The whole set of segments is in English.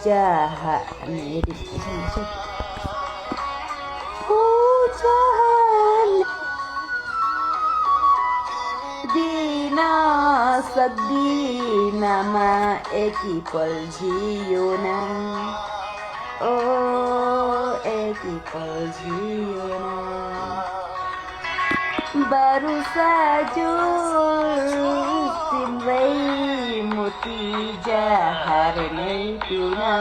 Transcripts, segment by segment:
jahat ni edit macam hujan dina sadina ma ekipol jiona oh ekipol jiona baru saja simrei muti jahar nei tuna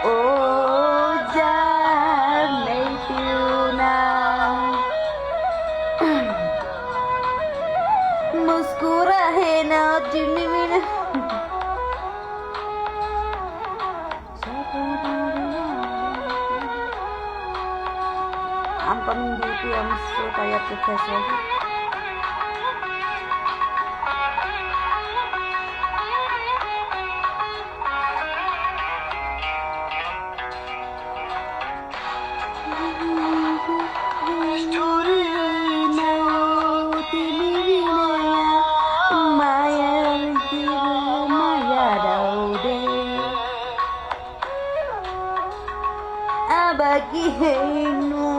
oh jar nei tuna मुस्कुराए ना जिन्नी I'm coming duty. I'm so tired to face it. Bagi henu